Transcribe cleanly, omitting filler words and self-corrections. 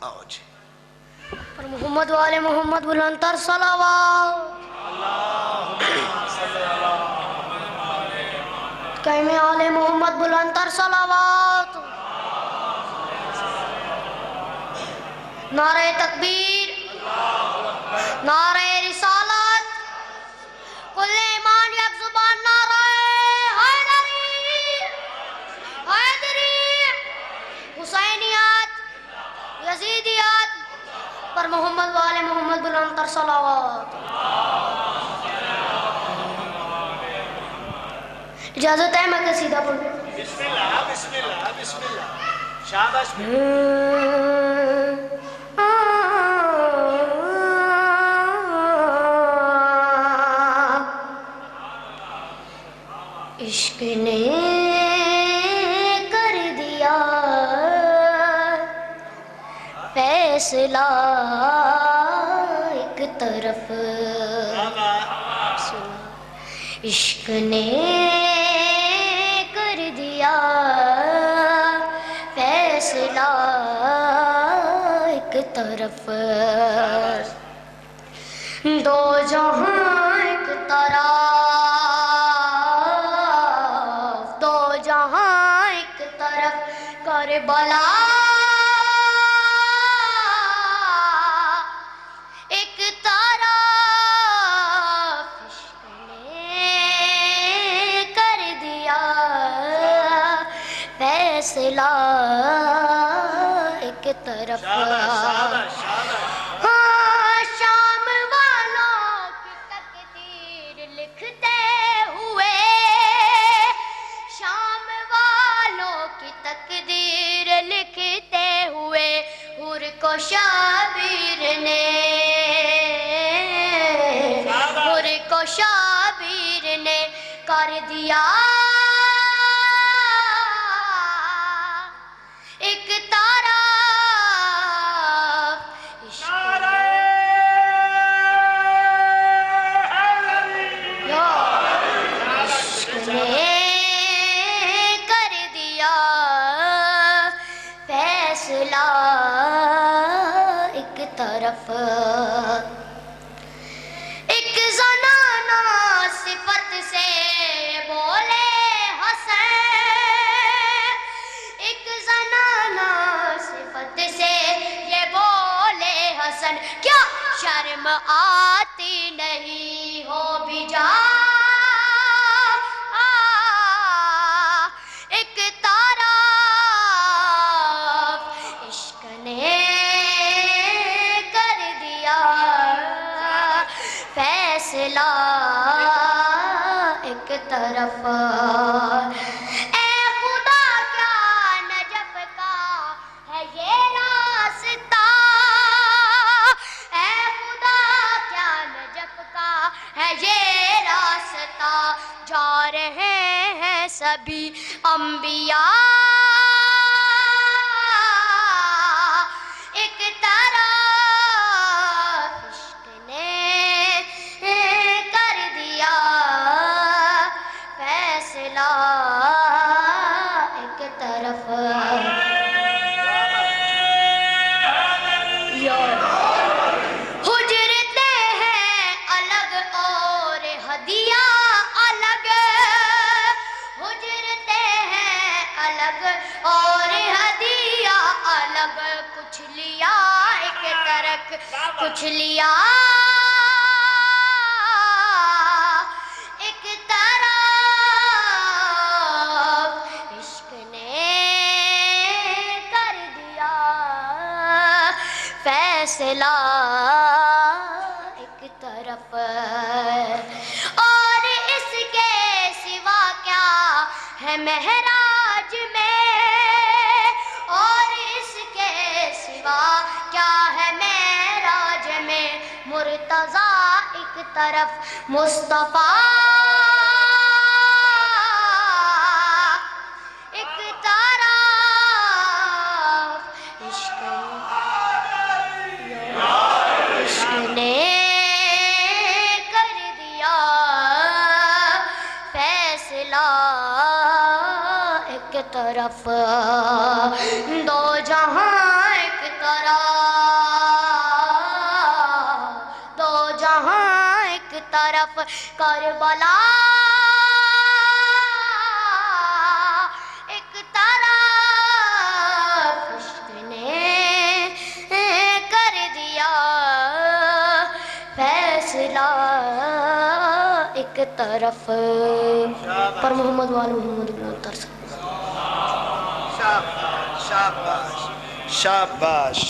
آؤ جی پر محمد والے محمد بلند تر صلوات کہنے والے محمد بلند تر صلوات نعرہ تکبیر نعرہ رسالت کل ایمان یک زبان نعرہ حیدری حیدری حسینیات یزیدیات پر محمد والے محمد بلند تر صلوات اجازت ہے میں قصیدہ پڑھوں بسم اللہ بسم اللہ بسم اللہ شاباش عشق نے کر دیا فیصلہ ایک طرف عشق نے کر دیا فیصلہ ایک طرف دو جہاں ایک طرف دو جہاں ایک طرف کربلا ایک طرف عشق نے کر دیا فیصلہ ایک طرف شام والوں کی تقدیر لکھتے ہوئے شام والوں کی تقدیر لکھتے ہوئے حور کو شابیر نے حور کو شابیر نے کر دیا ایک طرف عشق نے کر دیا فیصلہ ایک طرف ایک زنانہ صفت سے بولے حسن ایک زنانہ صفت سے یہ بولے حسن کیا شرم آتی نہیں ہو بھی جا ایک طرف عشق نے کر دیا فیصلہ ایک طرف اے خدا کیا نجف کا ہے یہ راستہ اے خدا کیا نجف کا ہے یہ راستہ جا رہے ہیں سبھی انبیاء ایک طرف عشق نے کر دیا فیصلہ ایک طرف حجرتیں ہیں الگ اور ہدیہ الگ حجرتیں ہیں الگ اور ہدیہ الگ کچھ لیا ایک طرف کچھ لیا ایک طرف عشق نے کر دیا فیصلہ ایک طرف اور اس کے سوا کیا ہے معراج میں اور اس کے سوا کیا ہے معراج میں مرتضیٰ ایک طرف مصطفیٰ ایک طرف عشق نے کر دیا فیصلہ ایک طرف دو جہاں ایک طرف طرف کربلا ایک طرف عشق نے کر دیا فیصلہ ایک طرف پر محمد وال محمد بن ترس شاباش شاباش شاباش